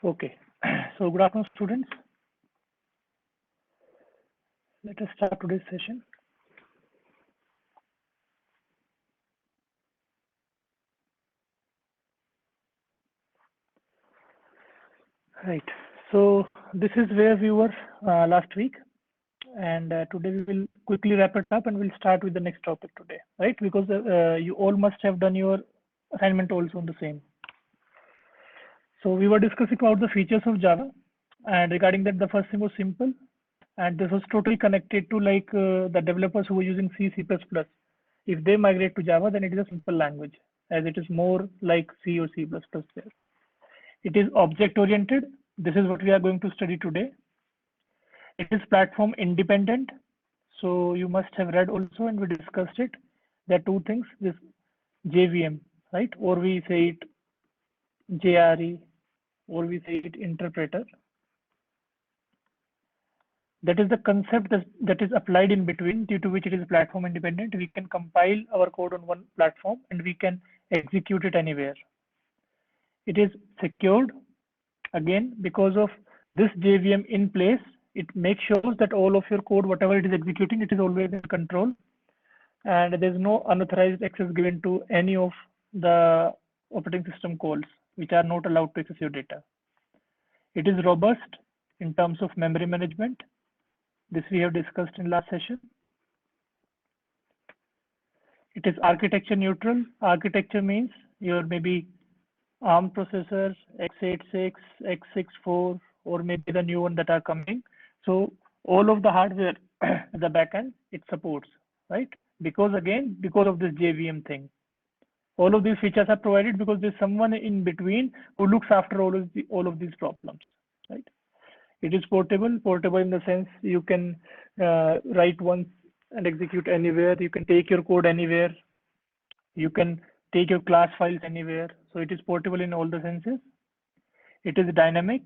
Okay, so good afternoon, students. Let us start today's session. Right, so this is where we were last week, and today we will quickly wrap it up and we'll start with the next topic today, right? Because you all must have done your assignment also on the same. So we were discussing about the features of Java, and regarding that, the first thing was simple, and this was totally connected to like the developers who were using C, C++. If they migrate to Java, then it is a simple language, as it is more like C or C++ there. It is object oriented. This is what we are going to study today. It is platform independent. So you must have read also, and we discussed it. There are two things, this JVM, right? Or we say it JRE, or we say it interpreter. That is the concept that is applied in between, due to which it is platform independent. We can compile our code on one platform and we can execute it anywhere. It is secured. Again, because of this JVM in place, it makes sure that all of your code, whatever it is executing, it is always in control. And there's no unauthorized access given to any of the operating system calls, which are not allowed to access your data. It is robust in terms of memory management. This we have discussed in last session. It is architecture neutral. Architecture means your maybe ARM processors, x86, x64, or maybe the new one that are coming. So all of the hardware, the backend, it supports, right? Because again, because of this JVM thing, all of these features are provided because there's someone in between who looks after all of these problems, right? It is portable. Portable in the sense you can write once and execute anywhere. You can take your code anywhere. You can take your class files anywhere. So it is portable in all the senses. It is dynamic.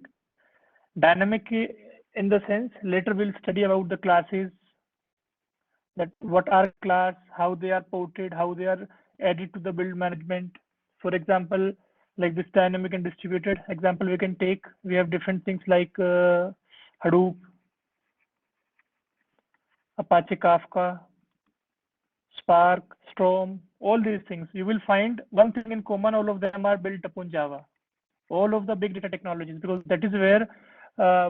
Dynamic in the sense, later we'll study about the classes, that what are class, how they are ported, how they are added to the build management. For example, like this dynamic and distributed example we can take, we have different things like Hadoop, Apache Kafka, Spark, Storm, all these things. You will find one thing in common, all of them are built upon Java. All of the big data technologies, because that is where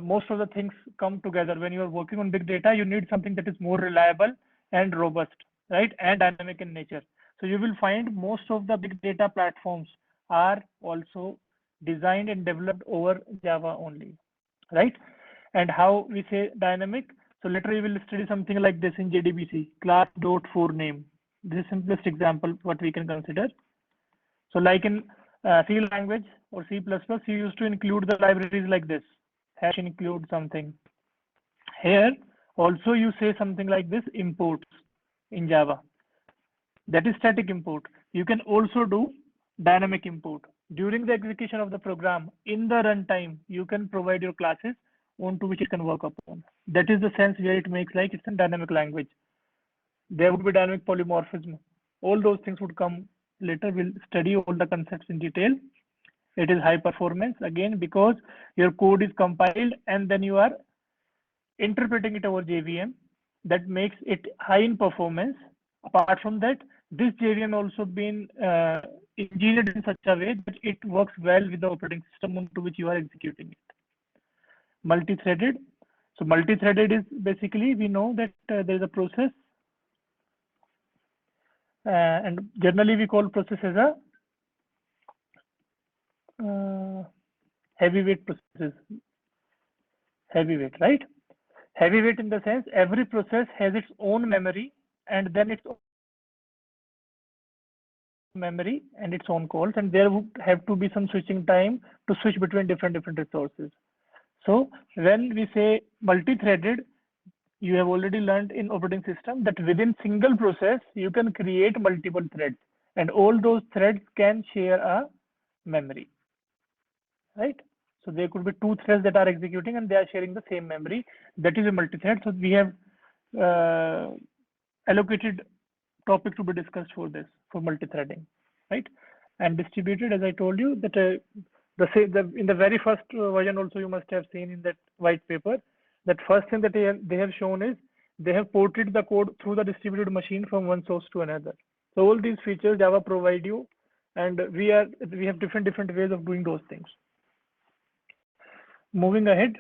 most of the things come together. When you are working on big data, you need something that is more reliable and robust, right? And dynamic in nature. So you will find most of the big data platforms are also designed and developed over Java only, right? And how we say dynamic. So later we will study something like this in JDBC, class.4name. This is simplest example what we can consider. So like in C language or C++, you used to include the libraries like this, hash include something. Here also you say something like this, imports in Java. That is static import. You can also do dynamic import. During the execution of the program, in the runtime, you can provide your classes onto which it can work upon. That is the sense where it makes like it's a dynamic language. There would be dynamic polymorphism. All those things would come later. We'll study all the concepts in detail. It is high performance, again, because your code is compiled and then you are interpreting it over JVM. That makes it high in performance. Apart from that, this JVM also been engineered in such a way that it works well with the operating system onto which you are executing it. Multi-threaded. So multi-threaded is basically, we know that there is a process, and generally we call process as a heavyweight processes. Heavyweight, right? Heavyweight in the sense every process has its own memory and then its own memory and its own calls, and there would have to be some switching time to switch between different resources. So when we say multi-threaded, you have already learned in operating system that within single process you can create multiple threads, and all those threads can share a memory, right? So there could be two threads that are executing and they are sharing the same memory. That is a multi-thread. So we have allocated topic to be discussed for this, for multi-threading, right? And distributed, as I told you, that In the very first version also you must have seen in that white paper, that first thing that they have shown is they have ported the code through the distributed machine from one source to another. So all these features Java provide you, and we have different ways of doing those things. Moving ahead.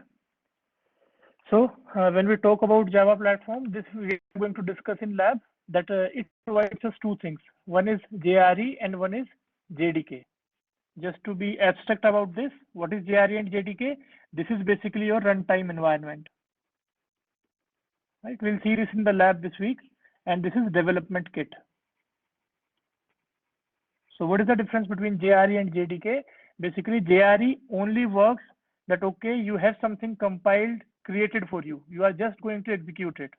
So when we talk about Java platform, this we are going to discuss in lab, that it provides us two things. One is JRE and one is JDK. Just to be abstract about this, what is JRE and JDK? This is basically your runtime environment. Right? We'll see this in the lab this week, and this is development kit. So what is the difference between JRE and JDK? Basically, JRE only works that, okay, you have something compiled, created for you. You are just going to execute it.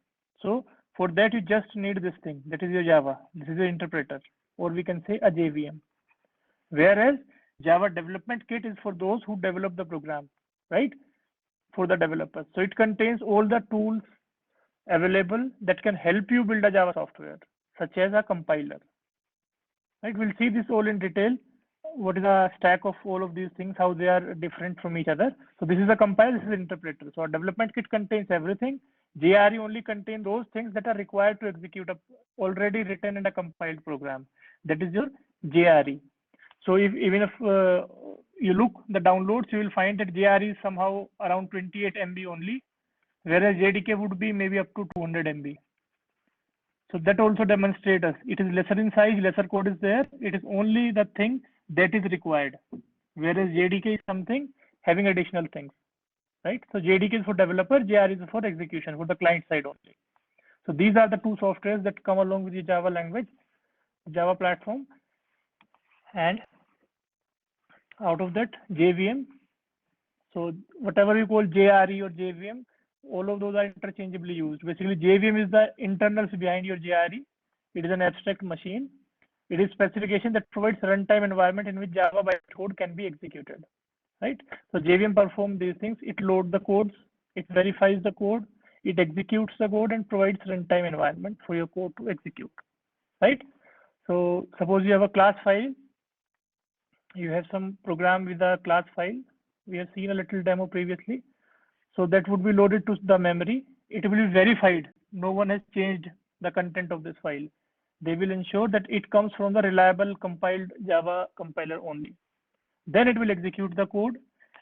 So for that, you just need this thing. That is your Java. This is your interpreter, or we can say a JVM. Whereas Java development kit is for those who develop the program, right? For the developers. So it contains all the tools available that can help you build a Java software, such as a compiler. Right? We'll see this all in detail. What is a stack of all of these things, how they are different from each other. So this is a compiler, this is an interpreter. So a development kit contains everything. JRE only contains those things that are required to execute a already written and a compiled program. That is your JRE. So even if you look the downloads, you will find that JRE is somehow around 28 MB only, whereas JDK would be maybe up to 200 MB. So that also demonstrates us. It is lesser in size, lesser code is there. It is only the thing that is required, whereas JDK is something having additional things, right? So JDK is for developer, JRE is for execution, for the client side only. So these are the two softwares that come along with the Java language, Java platform, and out of that JVM. So whatever you call JRE or JVM, all of those are interchangeably used. Basically, JVM is the internals behind your JRE. It is an abstract machine. It is specification that provides runtime environment in which Java bytecode can be executed, right? So JVM performs these things. It loads the codes, it verifies the code, it executes the code, and provides runtime environment for your code to execute, right? So suppose you have a class file, you have some program with a class file. We have seen a little demo previously. So that would be loaded to the memory. It will be verified. No one has changed the content of this file. They will ensure that it comes from the reliable compiled Java compiler only. Then it will execute the code,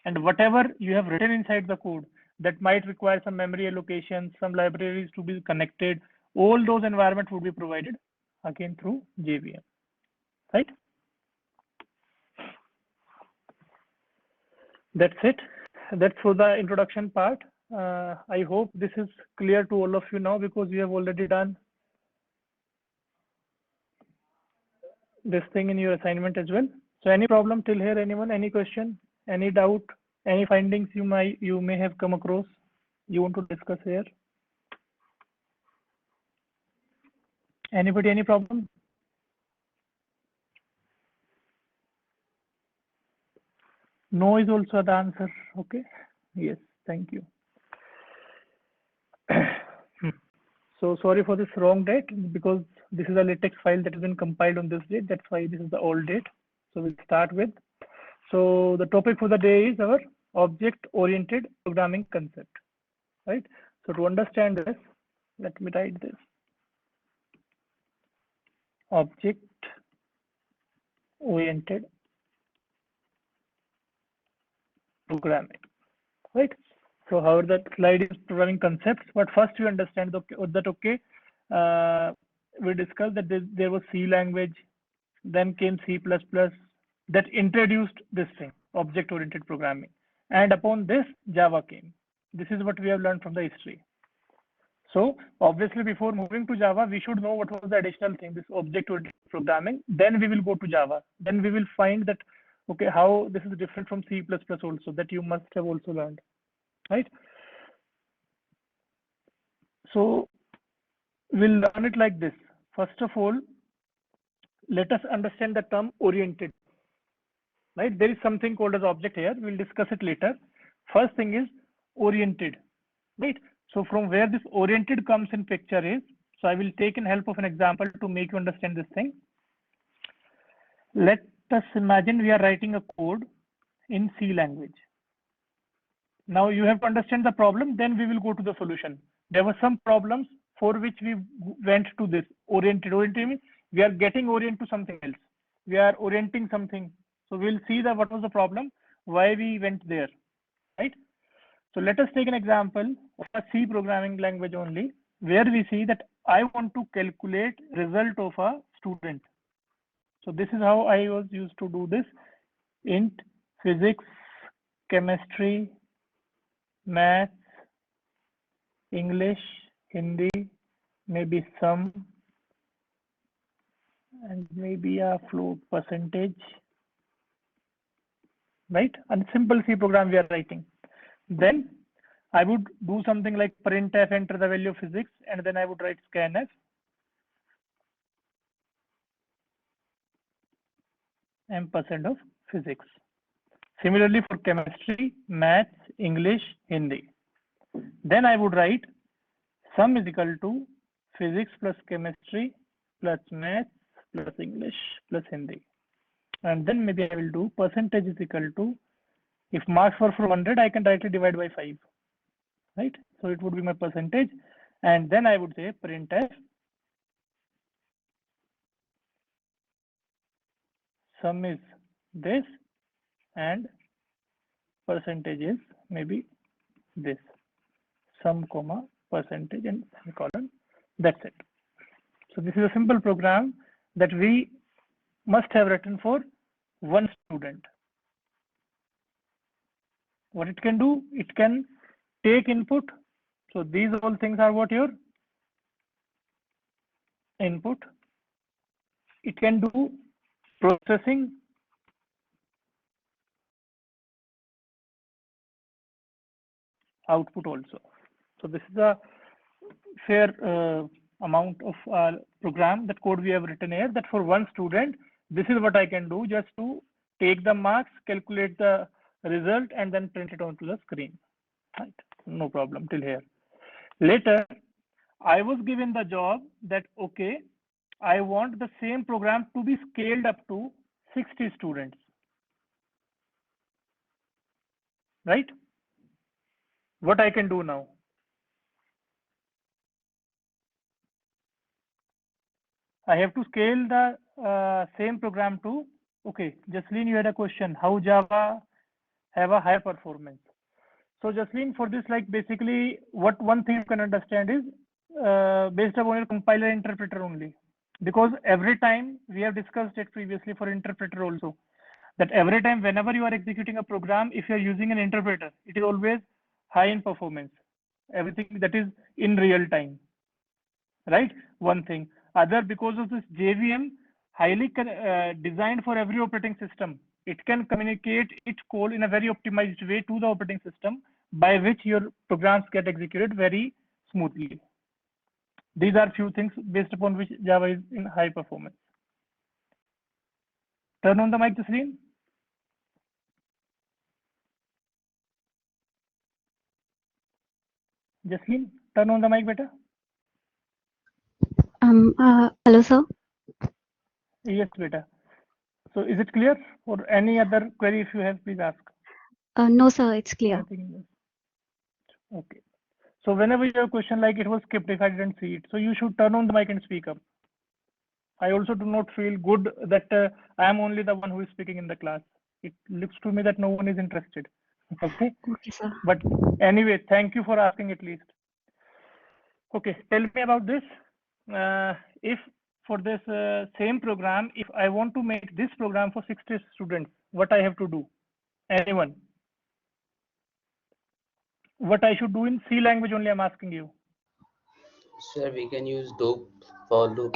and whatever you have written inside the code that might require some memory allocation, some libraries to be connected, all those environments would be provided again through JVM, right? That's it. That's for the introduction part. I hope this is clear to all of you now, because you have already done this thing in your assignment as well. So any problem till here? Anyone? Any question? Any doubt? Any findings you may have come across you want to discuss here? Anybody? Any problem? No is also the answer. Okay. Yes. Thank you. So sorry for this wrong date, because this is a LaTeX file that has been compiled on this date. That's why this is the old date. So we'll start with. So the topic for the day is our object-oriented programming concept, right? So to understand this, let me write this. Object-oriented programming, right? So however that slide is programming concepts, but first you understand that, okay, we discussed that there was C language, then came C++, that introduced this thing, object-oriented programming. And upon this, Java came. This is what we have learned from the history. So obviously, before moving to Java, we should know what was the additional thing, this object-oriented programming. Then we will go to Java. Then we will find that, okay, how this is different from C++ also, that you must have also learned, right? So we'll learn it like this. First of all, let us understand the term oriented, right? There is something called as object here. We'll discuss it later. First thing is oriented, right? So from where this oriented comes in picture is, so I will take in help of an example to make you understand this thing. Let us imagine we are writing a code in C language. Now you have to understand the problem, then we will go to the solution. There were some problems for which we went to this oriented. Oriented means we are getting oriented to something else. We are orienting something. So we'll see that what was the problem, why we went there, right? So let us take an example of a C programming language only, where we see that I want to calculate result of a student. So this is how I was used to do this. Int physics, chemistry, maths, English, Hindi, maybe some, and maybe a float percentage, right? And simple C program we are writing. Then I would do something like printf, enter the value of physics, and then I would write scanf % of physics. Similarly for chemistry, maths, English, Hindi. Then I would write sum is equal to physics plus chemistry plus maths plus English plus Hindi. And then maybe I will do percentage is equal to, if marks were for 100, I can directly divide by 5, right? So it would be my percentage. And then I would say printf sum is this and percentage is maybe this, sum comma percentage and semicolon. That's it. So this is a simple program that we must have written for one student. What it can do, it can take input. So these all things are what your input. It can do processing, output also. So this is a fair amount of program, that code we have written here, that for one student, this is what I can do, just to take the marks, calculate the result, and then print it onto the screen. Right? No problem till here. Later, I was given the job that, okay, I want the same program to be scaled up to 60 students. Right? What I can do now? I have to scale the same program to, okay, Jasleen, you had a question, how Java have a higher performance. So Jasleen, for this, like basically what one thing you can understand is based upon your compiler interpreter only, because every time we have discussed it previously for interpreter also, that every time whenever you are executing a program, if you are using an interpreter, it is always high in performance, everything that is in real time, right? One thing. Other, because of this JVM, highly designed for every operating system, it can communicate its code in a very optimized way to the operating system, by which your programs get executed very smoothly. These are few things based upon which Java is in high performance. Turn on the mic, Jasleen. Jasleen, turn on the mic, beta. Hello, sir. Yes, beta. So is it clear? Or any other query if you have, please ask. No, sir, it's clear. Anything else? Okay. So whenever you have a question like it was skipped if I didn't see it, so you should turn on the mic and speak up. I also do not feel good that I am only the one who is speaking in the class. It looks to me that no one is interested. Okay. Okay, sir. But anyway, thank you for asking at least. Okay, tell me about this. If for this same program, if I want to make this program for 60 students, what I have to do? Anyone? What I should do in C language only, I'm asking you. Sir, we can use dope for loop.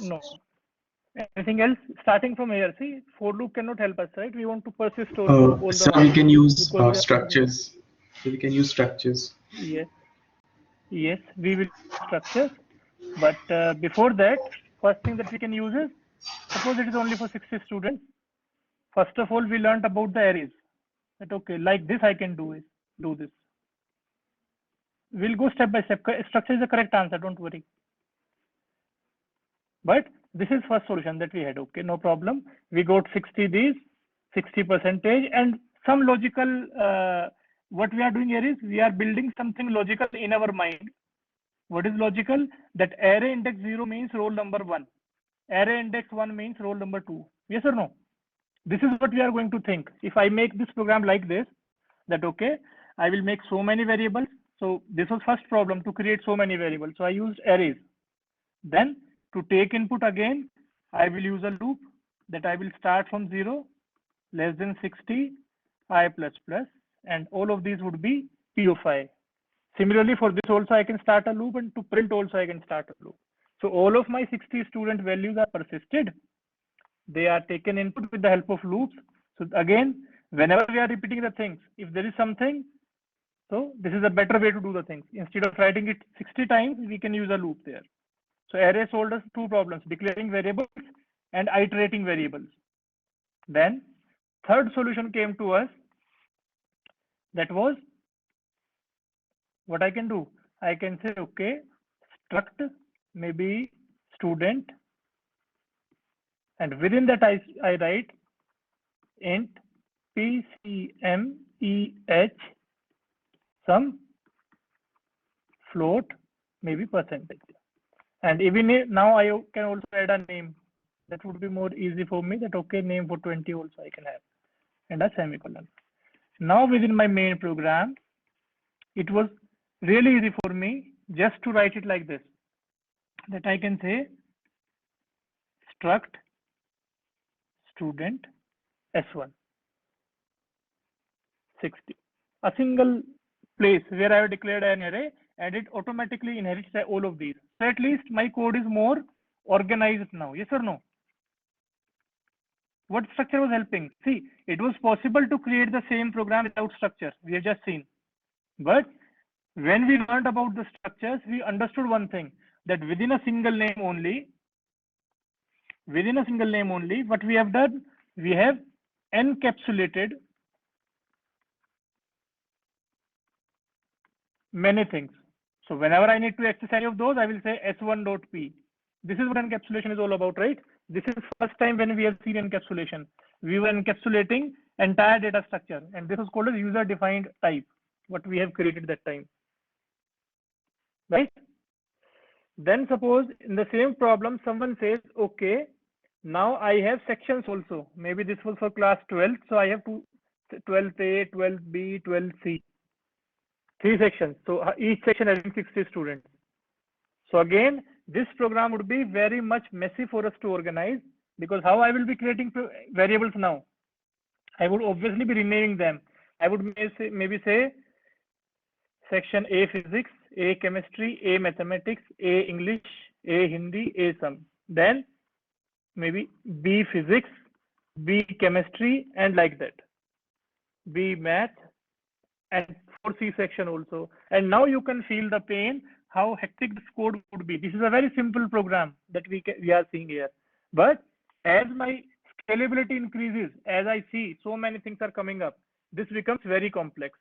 No. Anything else? Starting from here, see, for loop cannot help us, right? We want to persist also all So the we can use because structures. So we can use structures. yes, yes, we will use structures. But before that, first thing that we can use is, suppose it is only for 60 students. First of all, we learned about the arrays. That okay, like this I can do this. We'll go step by step. Structure is the correct answer, don't worry. But this is first solution that we had. Okay, no problem. We got 60 these. 60%, and some logical, what we are doing here is we are building something logical in our mind. What is logical? That array index 0 means roll number 1. Array index 1 means roll number 2. Yes or no? This is what we are going to think. If I make this program like this, that okay, I will make so many variables. So this was first problem, to create so many variables. So I used arrays. Then to take input again, I will use a loop that I will start from 0, less than 60, I plus plus, and all of these would be P of I. Similarly, for this also I can start a loop, and to print also I can start a loop. So all of my 60 student values are persisted. They are taken input with the help of loops. So again, whenever we are repeating the things, if there is something, so this is a better way to do the things. Instead of writing it 60 times, we can use a loop there. So array solved us two problems, declaring variables and iterating variables. Then third solution came to us. That was, what I can do? I can say, okay, struct maybe student, and within that I write int PCMEH some float, maybe percentage. And even now I can also add a name. That would be more easy for me, that okay, name for 20 also I can have, and a semicolon. Now within my main program, it was really easy for me just to write it like this, that I can say struct student S1 60, a single place where I have declared an array, and it automatically inherits all of these. So at least my code is more organized now. Yes or no? What structure was helping? See, it was possible to create the same program without structure. We have just seen. But when we learned about the structures, we understood one thing, that within a single name only, what we have done, we have encapsulated many things. So whenever I need to access any of those, I will say s1.p. This is what encapsulation is all about, right? This is first time when we have seen encapsulation. We were encapsulating entire data structure, and this is called as user defined type, what we have created that time, right? Then suppose in the same problem, someone says, okay, now I have sections also. Maybe this was for class 12. So I have 12A, 12B, 12C. 3 sections. So each section having 60 students. So again, this program would be very much messy for us to organize, because how I will be creating variables now? I would obviously be renaming them. I would maybe say section A physics, A chemistry, A mathematics, A English, A Hindi, A sum. Then maybe B physics, B chemistry, and like that. B math, and for C section also. And now you can feel the pain, how hectic this code would be. This is a very simple program that we are seeing here. But as my scalability increases, as I see so many things are coming up, this becomes very complex.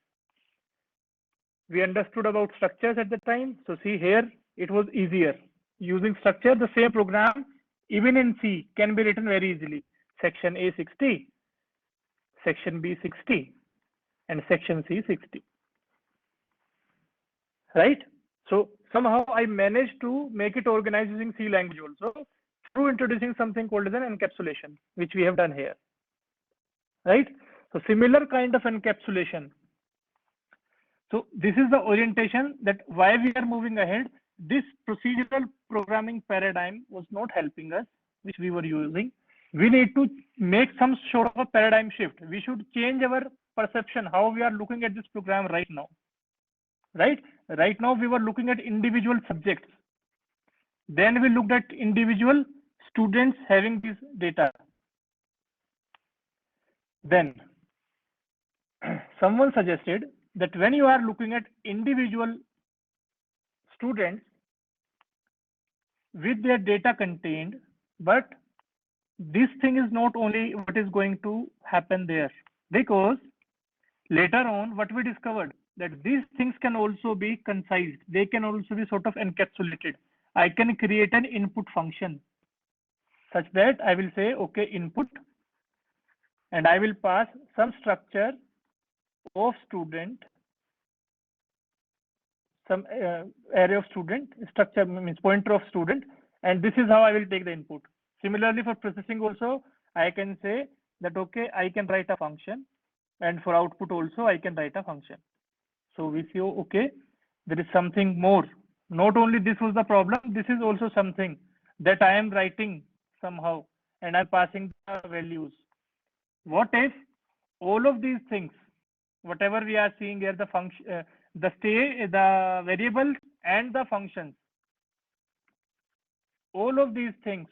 We understood about structures at the time. So see here, it was easier. Using structure, the same program, even in C, can be written very easily. Section A 60, section B 60, and section C 60. Right? So somehow I managed to make it organized using C language also, through introducing something called as an encapsulation, which we have done here. Right? So similar kind of encapsulation. So this is the orientation, that why we are moving ahead. This procedural programming paradigm was not helping us, which we were using. We need to make some sort of a paradigm shift. We should change our perception, how we are looking at this program right now. Right? Right now we were looking at individual subjects. Then we looked at individual students having this data. Then someone suggested that when you are looking at individual students with their data contained, but this thing is not only what is going to happen there, because later on what we discovered, that these things can also be concised. They can also be sort of encapsulated. I can create an input function such that I will say, okay, input and I will pass some structure of student, some array of student, structure means pointer of student, and this is how I will take the input. Similarly, for processing also, I can say that, okay, I can write a function, and for output also, I can write a function. So we see, okay, there is something more. Not only this was the problem, this is also something that I am writing somehow, and I'm passing the values. What if all of these things, whatever we are seeing here, the function, the state, the variables and the functions, all of these things,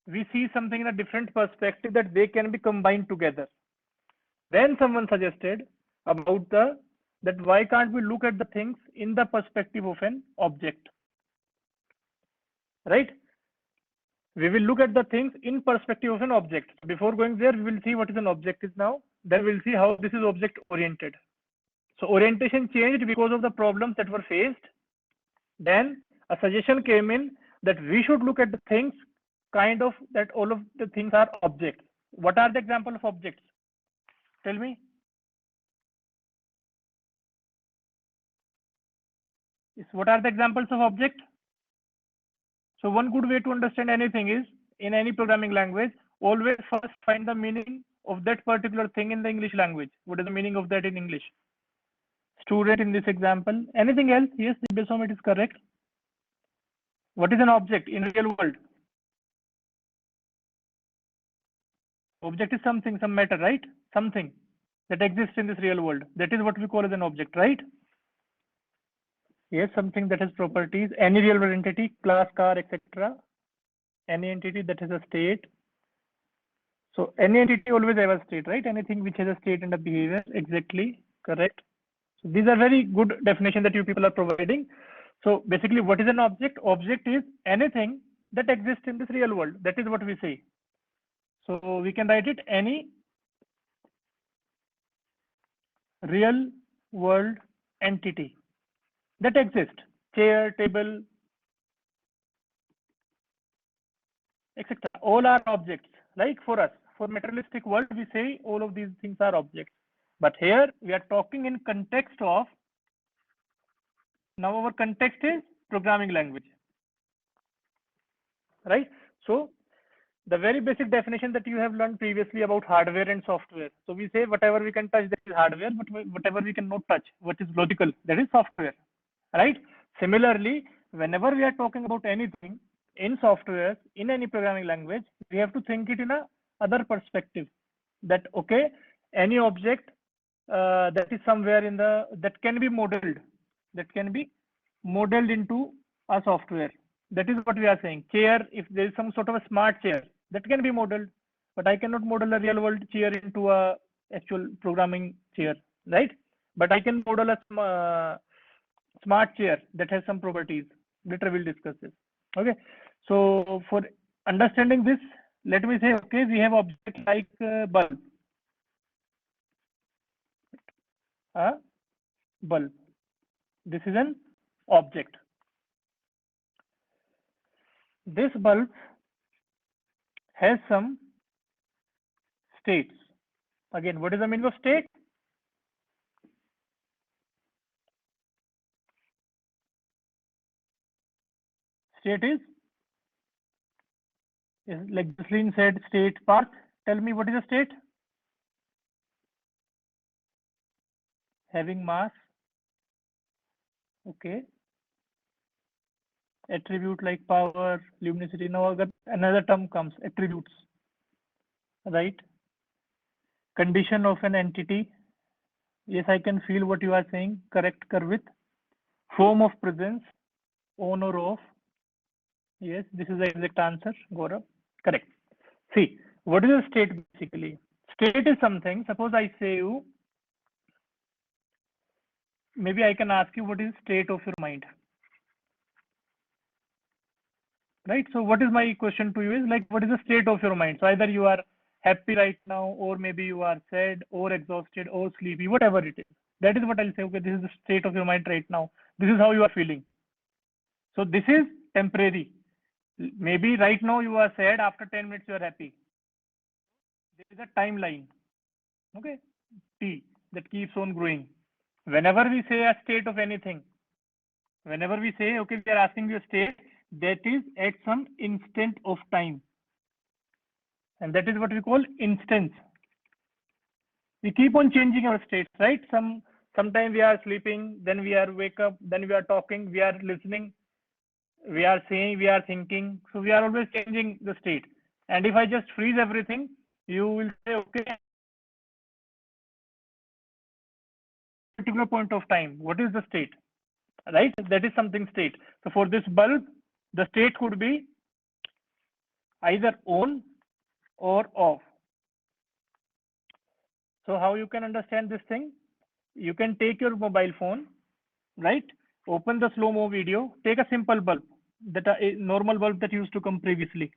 we see something in a different perspective, that they can be combined together. Then someone suggested about that why can't we look at the things in the perspective of an object, right? We will look at the things in perspective of an object. Before going there, we will see what is an object is now. Then we'll see how this is object oriented. So orientation changed because of the problems that were faced. Then a suggestion came in that we should look at the things kind of that all of the things are objects. What are the example of objects? Tell me. What are the examples of object? So one good way to understand anything is, in any programming language, always first find the meaning of that particular thing in the English language. What is the meaning of that in English? Student in this example. Anything else? Yes, it is correct. What is an object in real world? Object is something, some matter, right? Something that exists in this real world. That is what we call as an object, right? Yes, something that has properties. Any real world entity, class, car, etc. Any entity that has a state. So any entity always have a state, right? Anything which has a state and a behavior. Exactly correct. So these are very good definition that you people are providing. So basically, what is an object? Object is anything that exists in this real world. That is what we say. So we can write it any real world entity that exists. Chair, table, etc. All are objects. Like for us, for materialistic world, we say all of these things are objects. But here we are talking in context of, now our context is programming language, right? So the very basic definition that you have learned previously about hardware and software. So we say whatever we can touch, that is hardware, but whatever we cannot touch, what is logical, that is software, right? Similarly, whenever we are talking about anything in software, in any programming language, we have to think it in a other perspective, that okay, any object that is somewhere in the, that can be modeled into a software. That is what we are saying. Chair, if there is some sort of a smart chair, that can be modeled, but I cannot model a real world chair into a actual programming chair, right? But I can model a smart chair that has some properties. Later we'll discuss this. Okay. So for understanding this, let me say, okay, we have object like bulb. Bulb. This is an object. This bulb has some states. Again, what is the meaning of state? State is like Jocelyn said, state path. Tell me, what is a state? Having mass. Okay. Attribute like power, luminosity. Now another term comes, attributes, right? Condition of an entity. Yes, I can feel what you are saying. Correct, Karvit. Form of presence, on or off. Yes, this is the exact answer, Gaurav. Correct. See, what is a state basically? State is something, suppose I say you, maybe I can ask you what is state of your mind? Right? So what is my question to you is like, what is the state of your mind? So either you are happy right now, or maybe you are sad or exhausted or sleepy, whatever it is. That is what I'll say, okay, this is the state of your mind right now. This is how you are feeling. So this is temporary. Maybe right now you are sad, after 10 minutes you are happy. there is a timeline, okay, T, that keeps on growing. Whenever we say a state of anything, whenever we say, okay, we are asking you a state, that is at some instant of time. And that is what we call instance. We keep on changing our states, right? Sometimes we are sleeping, then we are wake up, then we are talking, we are listening, we are saying, we are thinking. So we are always changing the state. And if I just freeze everything, you will say, okay, particular point of time, what is the state, right? That is something state. So for this bulb, the state could be either on or off. So how you can understand this thing? You can take your mobile phone, right? Open the slow-mo video, take a simple bulb, that a normal bulb that used to come previously.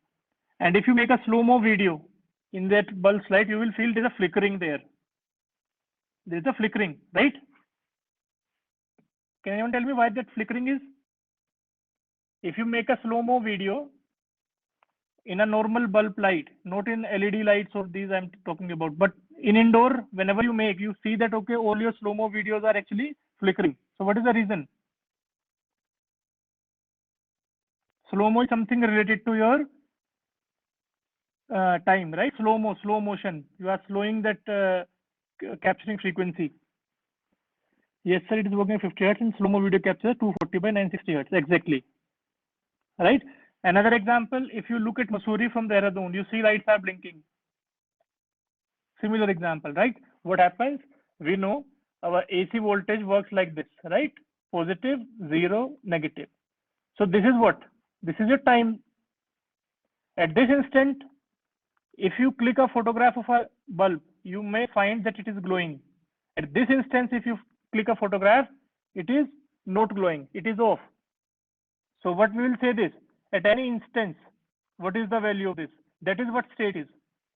And if you make a slow-mo video in that bulb slide, you will feel there's a flickering there. There's a flickering, right? Can anyone tell me why that flickering is? If you make a slow-mo video in a normal bulb light, not in LED lights or these I'm talking about, but in indoor, whenever you make, you see that, okay, all your slow-mo videos are actually flickering. So what is the reason? Slow-mo is something related to your time, right? Slow-mo, slow motion. You are slowing that capturing frequency. Yes, sir, it is working at 50 Hertz and slow-mo video capture 240 by 960 Hertz. Exactly. Right? Another example, if you look at Mussoorie from Dehradun, you see lights are blinking. Similar example, right? What happens? We know our AC voltage works like this, right? Positive, 0, negative. So this is what? This is your time. At this instant, if you click a photograph of a bulb, you may find that it is glowing. At this instance, if you click a photograph, it is not glowing, it is off. So what we will say this, at any instance, what is the value of this? That is what state is.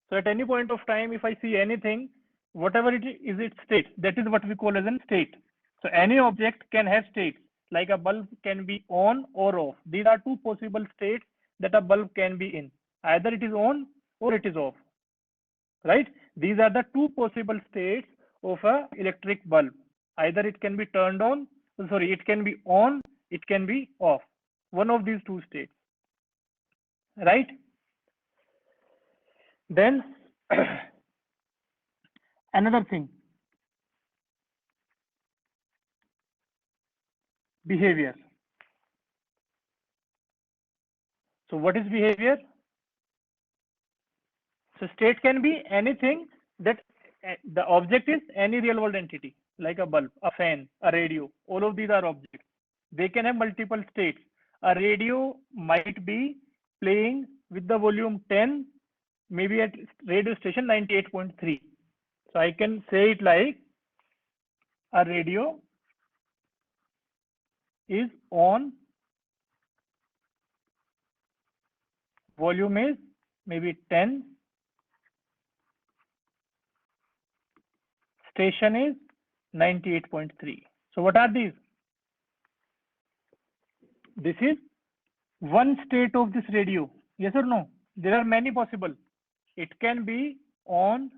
So at any point of time, if I see anything, whatever it is its state, that is what we call as a state. So any object can have states, like a bulb can be on or off. These are two possible states that a bulb can be in. Either it is on or it is off, right? These are the two possible states of a electric bulb. Either it can be turned on, sorry, it can be on, it can be off. One of these two states, right? Then another thing, behavior. So what is behavior? So state can be anything that the object is any real world entity, like a bulb, a fan, a radio. All of these are objects. They can have multiple states. A radio might be playing with the volume 10, maybe at radio station 98.3. So I can say it like a radio is on, volume is maybe 10, station is 98.3. So what are these? This is one state of this radio. Yes or no? There are many possible. It can be on,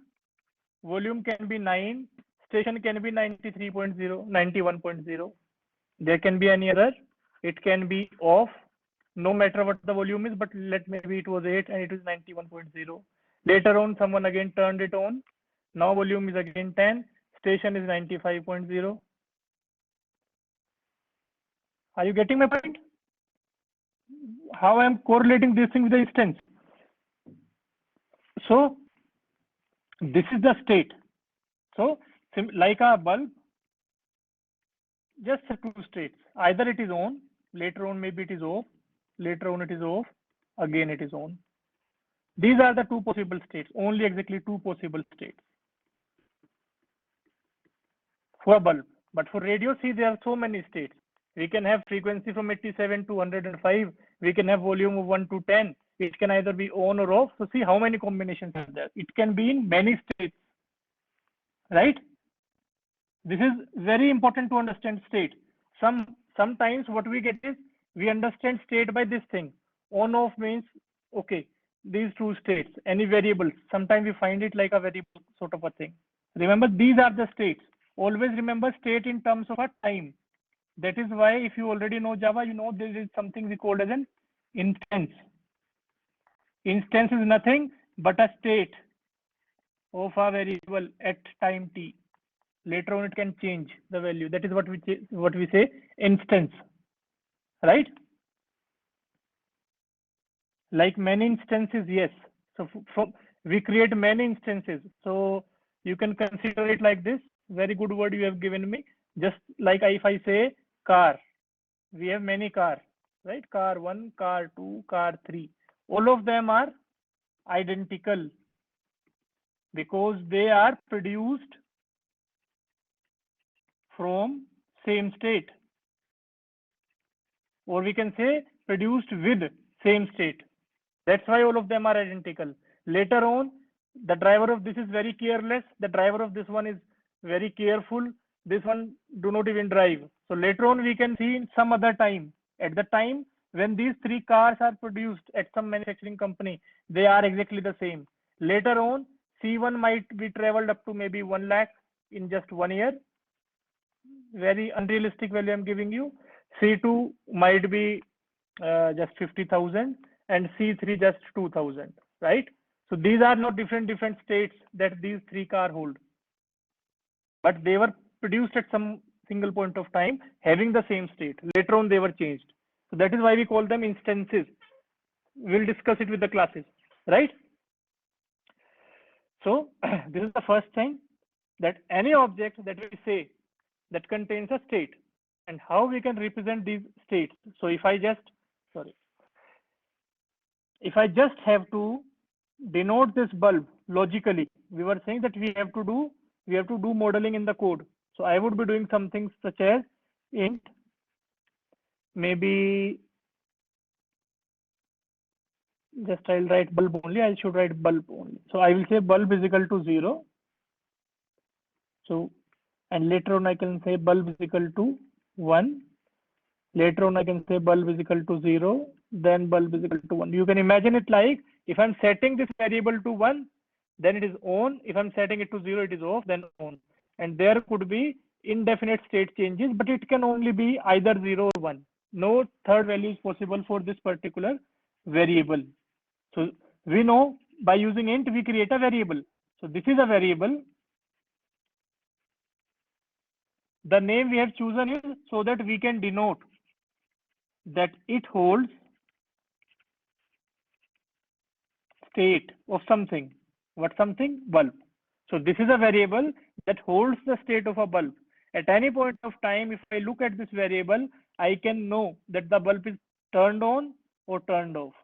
volume can be 9, station can be 93.0, 91.0. There can be any other. It can be off, no matter what the volume is, but maybe it was 8 and it was 91.0. Later on, someone again turned it on. Now volume is again 10, station is 95.0. Are you getting my point? How I am correlating this thing with the instance. So this is the state. So like a bulb, just two states. Either it is on, later on maybe it is off, later on it is off, again it is on. These are the two possible states, only exactly two possible states for a bulb. But for radio, see, there are so many states. We can have frequency from 87 to 105. We can have volume of 1 to 10. It can either be on or off. So see how many combinations are there. It can be in many states, right? This is very important to understand state. Sometimes what we get is we understand state by this thing. On off means, okay, these two states, any variables. Sometimes we find it like a variable sort of a thing. Remember, these are the states. Always remember state in terms of a time. That is why if you already know Java, you know there is something we call as an instance. Instance is nothing but a state of a variable at time t. Later on, it can change the value. That is what we say instance, right? Like many instances, yes. So we create many instances. So you can consider it like this. Very good word you have given me. Just like if I say car, we have many cars, right? Car 1, car 2, car 3. All of them are identical because they are produced from same state, or we can say produced with same state. That's why all of them are identical. Later on, the driver of this is very careless. The driver of this one is very careful. This one do not even drive. So later on, we can see in some other time. At the time when these three cars are produced at some manufacturing company, they are exactly the same. Later on, C1 might be traveled up to maybe 1 lakh in just 1 year. Very unrealistic value I'm giving you. C2 might be just 50,000 and C3 just 2,000, right? So these are not different states that these three cars hold, but they were produced at some single point of time having the same state. Later on, they were changed. So that is why we call them instances. We'll discuss it with the classes, right? So this is the first thing, that any object that we say that contains a state, and how we can represent these states. So if I just have to denote this bulb logically, we were saying that we have to do modeling in the code. So I would be doing something such as int, maybe just I'll write bulb only. I should write bulb only. So I will say bulb is equal to 0. So, and later on I can say bulb is equal to 1. Later on I can say bulb is equal to 0. Then bulb is equal to 1. You can imagine it like if I'm setting this variable to 1, then it is on. If I'm setting it to 0, it is off, then on. And there could be indefinite state changes, but it can only be either 0 or 1. No third value is possible for this particular variable. So we know by using int, we create a variable. So this is a variable. The name we have chosen is so that we can denote that it holds state of something. What something? Bulb. So this is a variable that holds the state of a bulb. At any point of time, if I look at this variable, I can know that the bulb is turned on or turned off,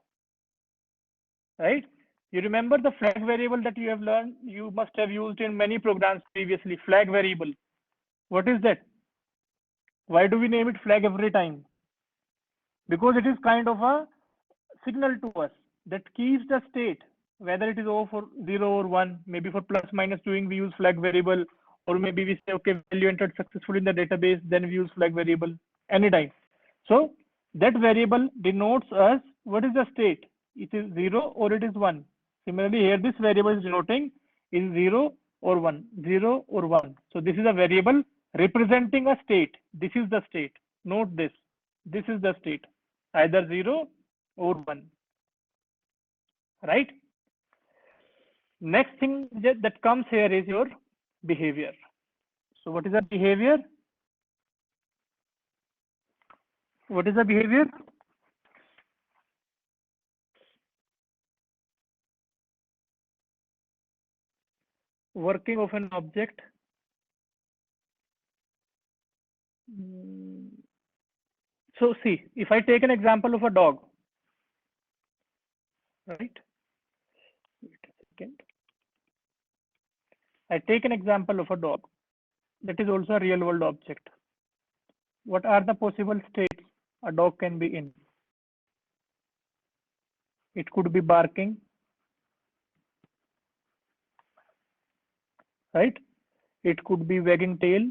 right? You remember the flag variable that you have learned? You must have used in many programs previously, flag variable. What is that? Why do we name it flag every time? Because it is kind of a signal to us that keeps the state, whether it is off or 0 or 1. Maybe for plus minus doing, we use flag variable, or maybe we say, okay, value entered successfully in the database, then we use flag variable anytime. So that variable denotes us what is the state. It is 0 or it is 1. Similarly, here this variable is denoting is 0 or 1, 0 or 1. So this is a variable representing a state. This is the state. Note this. This is the state, either 0 or 1, right? Next thing that comes here is your behavior. So what is the behavior? What is the behavior? Working of an object. So see, if I take an example of a dog, right? Wait a second. I take an example of a dog. That is also a real world object. What are the possible states a dog can be in? It could be barking, right? It could be wagging tail.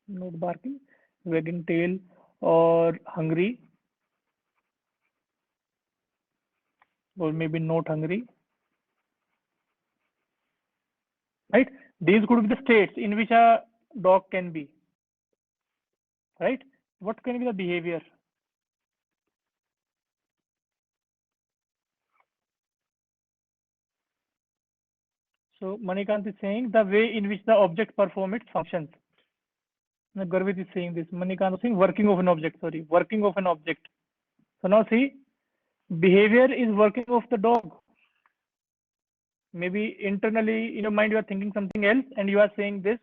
Not barking. wagging tail or hungry, or maybe not hungry, right? These could be the states in which a dog can be, right? What can be the behavior? So Manikant is saying the way in which the object performs its functions. Now Garvit is saying this. Manikant is saying working of an object. Sorry, working of an object. So now see, behavior is working of the dog. Maybe internally in your mind you are thinking something else and you are saying this.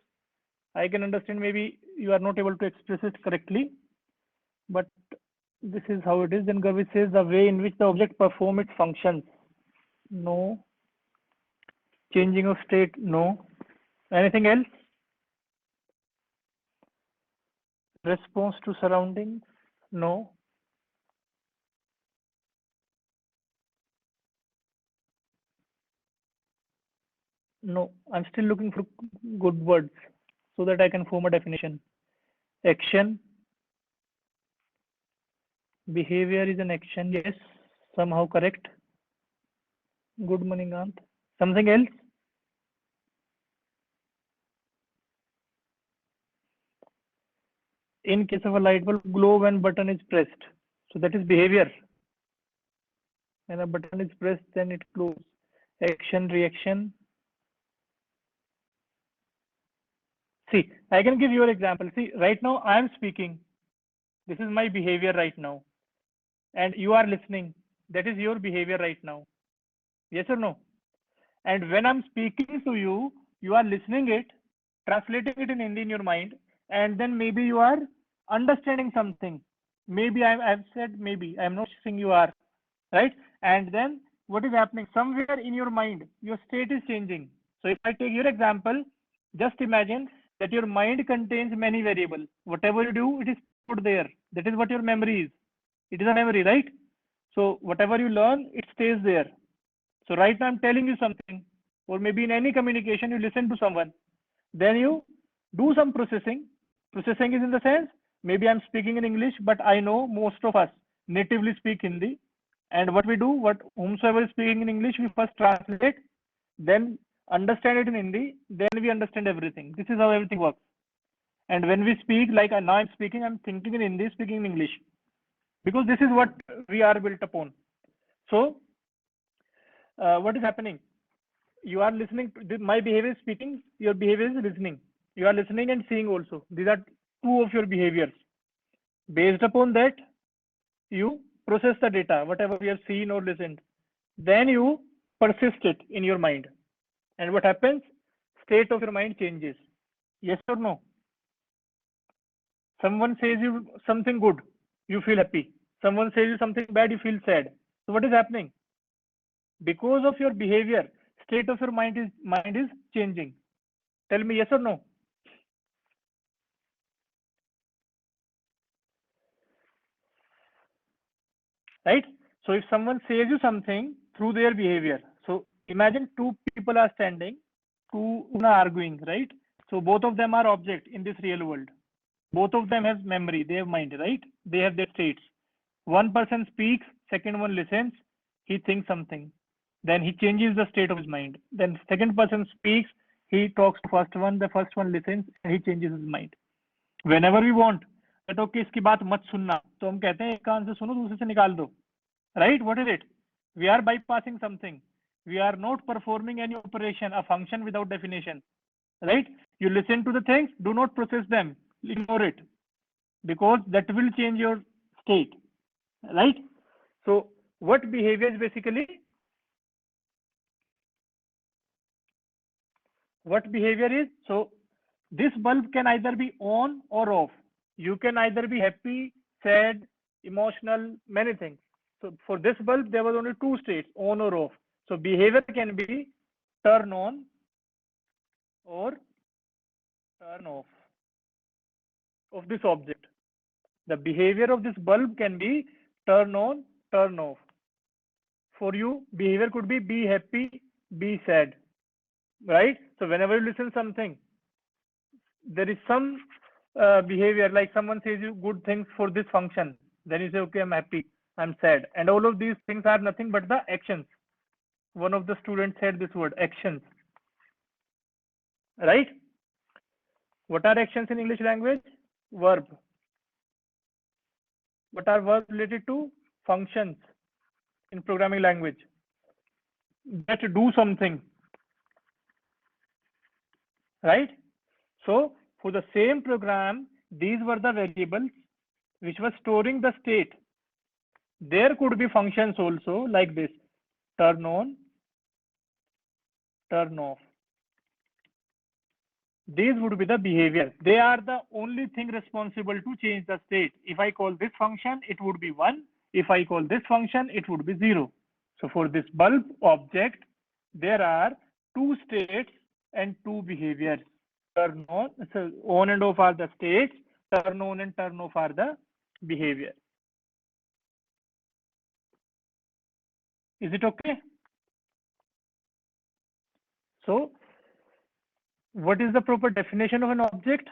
I can understand maybe you are not able to express it correctly, but this is how it is. Then Garvit says the way in which the object performs its functions. No. Changing of state, no. Anything else? Response to surroundings, no. No, I'm still looking for good words so that I can form a definition. Action, behavior is an action, yes, somehow correct. Good morning, Ant. Something else? In case of a light bulb, glow when button is pressed. So that is behavior. When a button is pressed, then it glows. Action, reaction. See, I can give you an example. See, right now I am speaking. This is my behavior right now. And you are listening. That is your behavior right now. Yes or no? And when I'm speaking to you, you are listening it, translating it in Hindi in your mind, and then maybe you are understanding something. Maybe I've said maybe, I'm not saying you are, right? And then what is happening? Somewhere in your mind, your state is changing. So if I take your example, just imagine that your mind contains many variables. Whatever you do, it is put there. That is what your memory is. It is a memory, right? So whatever you learn, it stays there. So right now I'm telling you something, or maybe in any communication, you listen to someone, then you do some processing. Processing is in the sense, maybe I'm speaking in English, but I know most of us natively speak Hindi. And what we do, whomsoever is speaking in English, we first translate, then understand it in Hindi, then we understand everything. This is how everything works. And when we speak, like now I'm speaking, I'm thinking in Hindi, speaking in English, because this is what we are built upon. So what is happening? You are listening to my behavior is speaking, your behavior is listening. You are listening and seeing also. These are two of your behaviors. Based upon that, you process the data, whatever you have seen or listened. Then you persist it in your mind. And what happens? State of your mind changes. Yes or no? Someone says you something good, you feel happy. Someone says you something bad, you feel sad. So what is happening? Because of your behavior, state of your mind is changing. Tell me yes or no. Right? So if someone says you something through their behavior, so imagine two people are standing, two are arguing, right? So both of them are object in this real world. Both of them have memory, they have mind, right? They have their states. One person speaks, second one listens, he thinks something. Then he changes the state of his mind. Then second person speaks, he talks to first one, the first one listens, and he changes his mind. Whenever we want, that okay, इसकी बात मत सुनना, तो हम कहते हैं एक कान से सुनो, दूसरे से निकाल दो. Right? What is it? We are bypassing something. We are not performing any operation, a function without definition. Right? You listen to the things, do not process them, ignore it, because that will change your state. Right? So what behavior is basically? What behavior is? So this bulb can either be on or off. You can either be happy, sad, emotional, many things. So for this bulb, there was only two states, on or off. So behavior can be turn on or turn off of this object. The behavior of this bulb can be turn on, turn off. For you, behavior could be happy, be sad, right? So whenever you listen something, there is some behavior, like someone says you good things for this function, then you say, okay, I'm happy, I'm sad, and all of these things are nothing but the actions. One of the students said this word, actions, right? What are actions in English language? Verb. What are verbs related to? Functions in programming language that do something, right? So for the same program, these were the variables which were storing the state. There could be functions also like this: turn on, turn off. These would be the behavior. They are the only thing responsible to change the state. If I call this function, it would be 1. If I call this function, it would be 0. So for this bulb object, there are 2 states and 2 behaviors. Turn on, so on and off are the states, turn on and turn off are the behavior. Is it okay? So what is the proper definition of an object?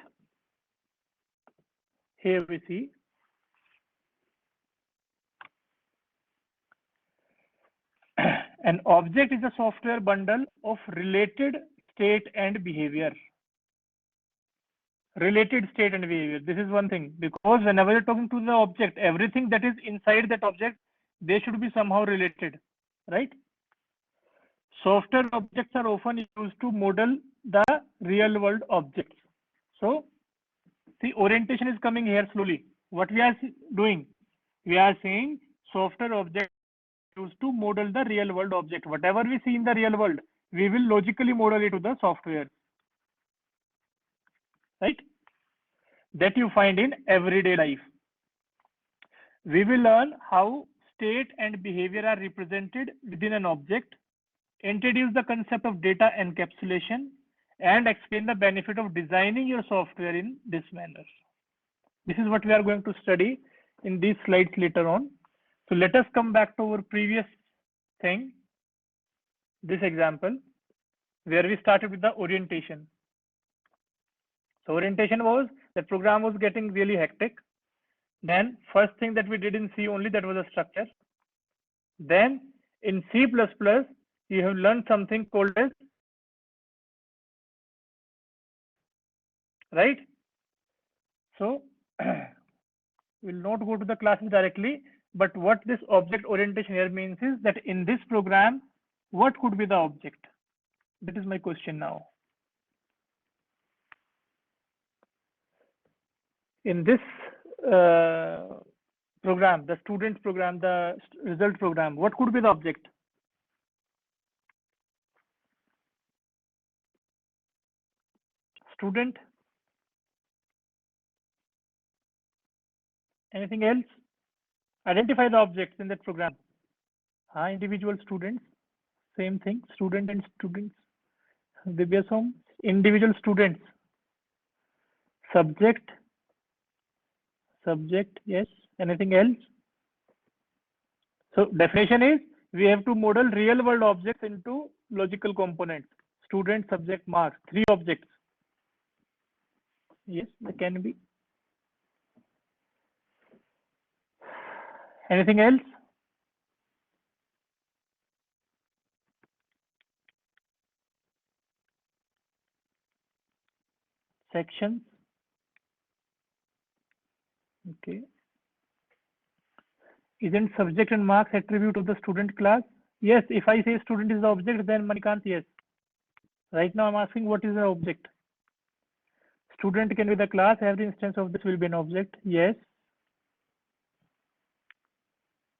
Here we see. An object is a software bundle of related state and behavior. Related state and behavior. This is one thing, because whenever you're talking to the object, everything that is inside that object, they should be somehow related, right? Software objects are often used to model the real world objects. So see, orientation is coming here slowly. What we are doing? We are saying software objects used to model the real world object. Whatever we see in the real world, we will logically model it to the software, right? That you find in everyday life. We will learn how state and behavior are represented within an object, introduce the concept of data encapsulation, and explain the benefit of designing your software in this manner. This is what we are going to study in these slides later on. So let us come back to our previous thing, this example, where we started with the orientation. So orientation was, the program was getting really hectic. Then first thing that we did in C only, that was a structure. Then in C++, you have learned something called as, right? So we'll not go to the classes directly, but what this object orientation here means is that in this program, what could be the object? That is my question now. In this program, the student program, the result program, what could be the object? Student? Anything else? Identify the objects in that program. Individual students, same thing, student and students. Divyasam, individual students. Subject, yes. Anything else? So definition is, we have to model real world objects into logical components. Student, subject, marks, 3 objects. Yes, there can be. Anything else? Sections. Okay. Isn't subject and marks attribute of the student class? Yes, if I say student is the object, then Manikant, yes. Right now I'm asking what is the object? Student can be the class, every instance of this will be an object, yes.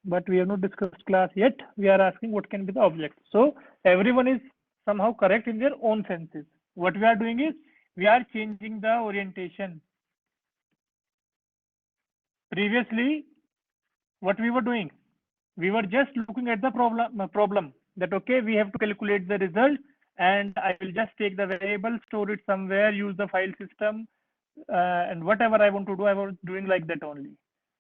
But we have not discussed class yet. We are asking what can be the object. So everyone is somehow correct in their own senses. What we are doing is, we are changing the orientation. Previously, what we were doing, we were just looking at the problem that, okay, we have to calculate the result, and I will just take the variable, store it somewhere, use the file system, and whatever I want to do, I was doing like that only.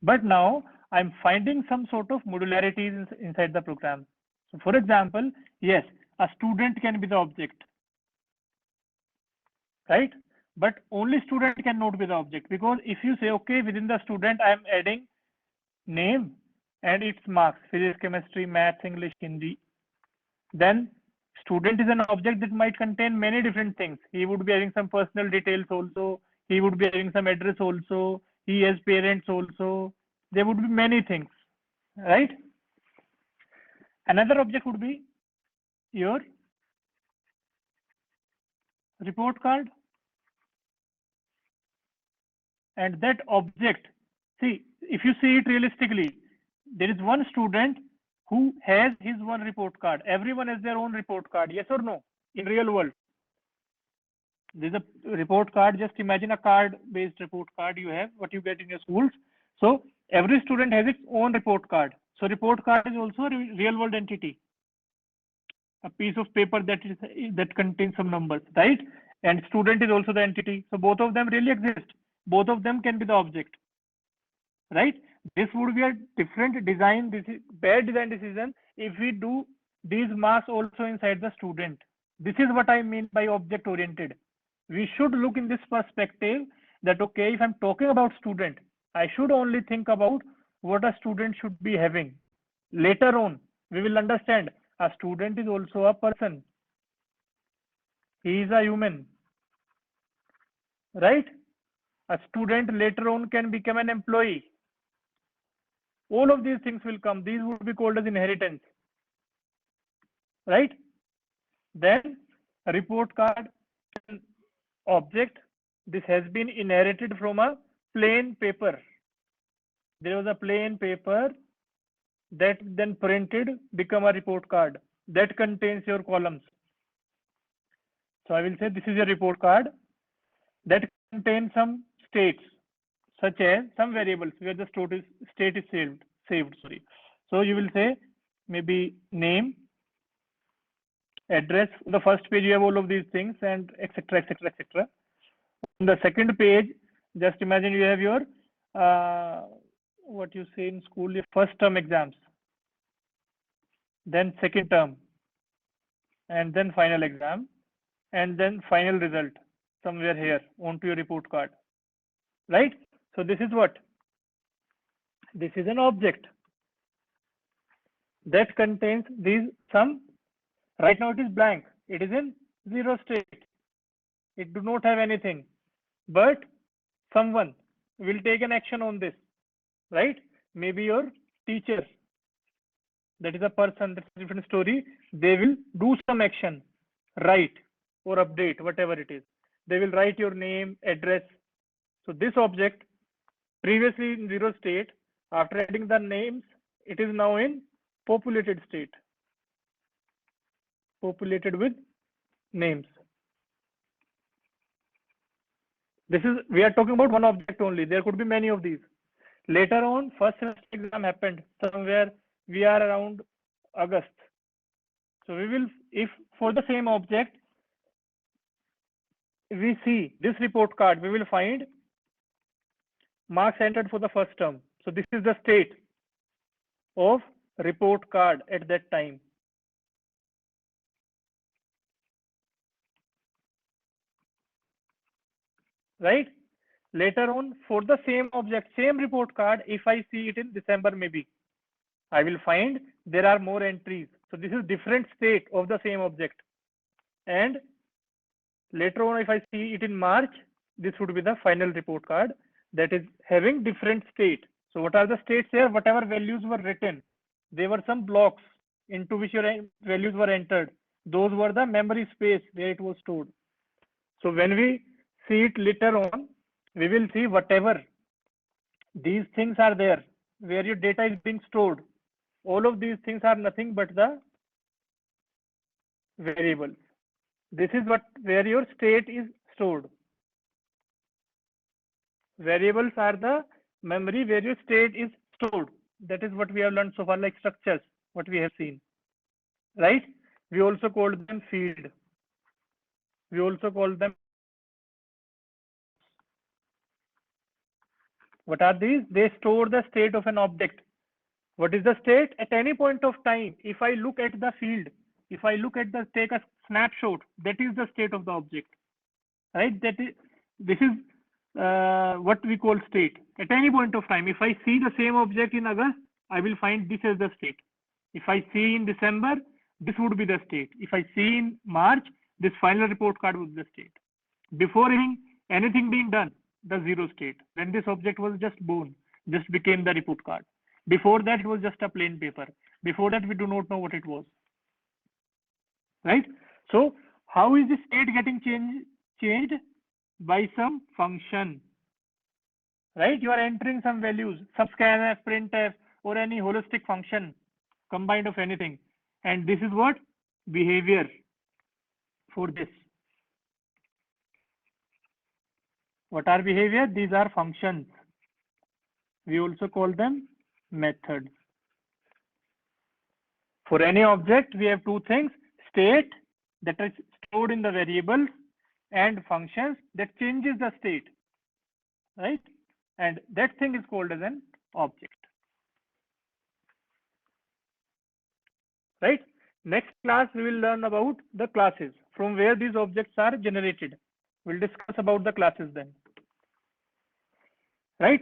But now I'm finding some sort of modularities inside the program. So for example, yes, a student can be the object, right? but only student cannot be the object, because if you say, okay, within the student I am adding name and its marks, physics, chemistry, maths, English, Hindi, then student is an object that might contain many different things. He would be having some personal details also, he would be having some address also, he has parents also, there would be many things, right? Another object would be your report card, and that object, see, if you see it realistically, there is one student who has his one report card. Everyone has their own report card, yes or no? In real world, there's a report card. Just imagine a card based report card you have, what you get in your schools. So every student has its own report card. So report card is also a real world entity, a piece of paper that contains some numbers, right? And student is also the entity. So both of them really exist. Both of them can be the object, right? This would be a different design. This is bad design decision if we do these marks also inside the student. This is what I mean by object oriented. We should look in this perspective that, okay, if I'm talking about student, I should only think about what a student should be having. Later on, we will understand a student is also a person. He is a human, right? A student later on can become an employee. All of these things will come. These would be called as inheritance, right? Then a report card object. This has been inherited from a plain paper. There was a plain paper that then printed, become a report card that contains your columns. So I will say this is your report card that contains some states, such as some variables where the state is saved. Sorry. So you will say maybe name, address. On the first page you have all of these things, and etc, etc, etc. On the second page, just imagine you have your what you say in school, your first term exams, then second term, and then final exam, and then final result somewhere here onto your report card, right? So this is what? This is an object that contains these some. Right now it is blank. It is in zero state. It do not have anything, but someone will take an action on this, right? Maybe your teacher, that is a person, that's a different story. They will do some action, write or update, whatever it is. They will write your name, address. So this object, previously in zero state, after adding the names, it is now in populated state, populated with names. This is, we are talking about one object only. There could be many of these. Later on, first semester exam happened somewhere, we are around August. So we will, if for the same object, we see this report card, we will find marks entered for the first term. So this is the state of report card at that time. Right? Later on, for the same object, same report card, if I see it in December maybe, I will find there are more entries. So this is different state of the same object. And later on, if I see it in March, this would be the final report card that is having different state. So what are the states here? Whatever values were written, there were some blocks into which your values were entered. Those were the memory space where it was stored. So when we see it later on, we will see whatever these things are there, where your data is being stored. All of these things are nothing but the variables. This is what where your state is stored. Variables are the memory where your state is stored. That is what we have learned so far, like structures, what we have seen, right? We also call them field. We also call them, what are these? They store the state of an object. What is the state? At any point of time, if I look at the field, if I look at the, take a snapshot, that is the state of the object, right? That is, This is what we call state. At any point of time, if I see the same object in August, I will find this as the state. If I see in December, this would be the state. If I see in March, this final report card would be the state. Before anything being done, the zero state. When this object was just born, just became the report card. Before that, it was just a plain paper. Before that, we do not know what it was. Right? So how is the state getting changed? By some function. Right? You are entering some values, subscanf, printf, or any holistic function combined of anything. And this is what? Behavior for this. What are behavior? These are functions. We also call them methods. For any object, we have two things: state, that is stored in the variables, and functions that changes the state, right? And that thing is called as an object, right? Next class, we will learn about the classes, from where these objects are generated. We'll discuss about the classes then, right?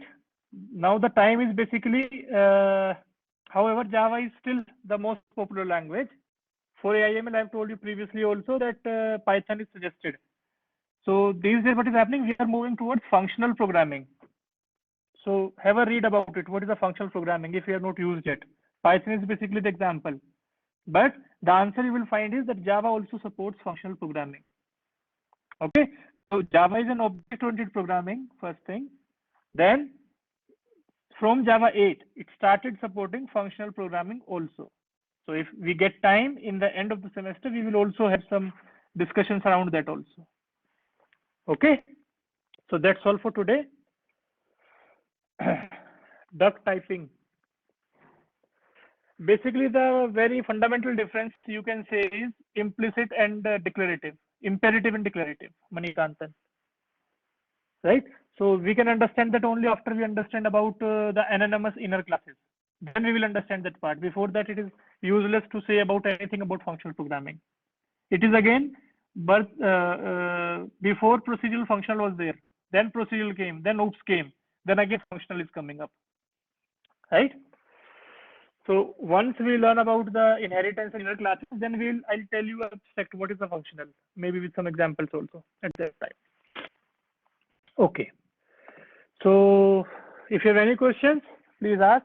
Now the time is basically, however, Java is still the most popular language. For AIML, I've told you previously also that Python is suggested. So these days, what is happening? We are moving towards functional programming. So have a read about it. What is the functional programming if you have not used it? Python is basically the example. But the answer you will find is that Java also supports functional programming. Okay. So Java is an object-oriented programming, first thing. Then from Java 8, it started supporting functional programming also. So if we get time in the end of the semester, we will also have some discussions around that also. Okay. So that's all for today. Duck typing. Basically, the very fundamental difference you can say is implicit and declarative, imperative and declarative, Manikantan. Right? So we can understand that only after we understand about the anonymous inner classes. Then we will understand that part. Before that, it is useless to say about anything about functional programming. It is again, but before procedural functional was there, then procedural came, then OOPS came, then again functional is coming up, right? So once we learn about the inheritance and inner classes, then I'll tell you abstract what is the functional, maybe with some examples also at that time. Okay. So if you have any questions, please ask,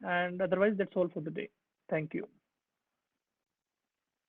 and otherwise that's all for the day. Thank you.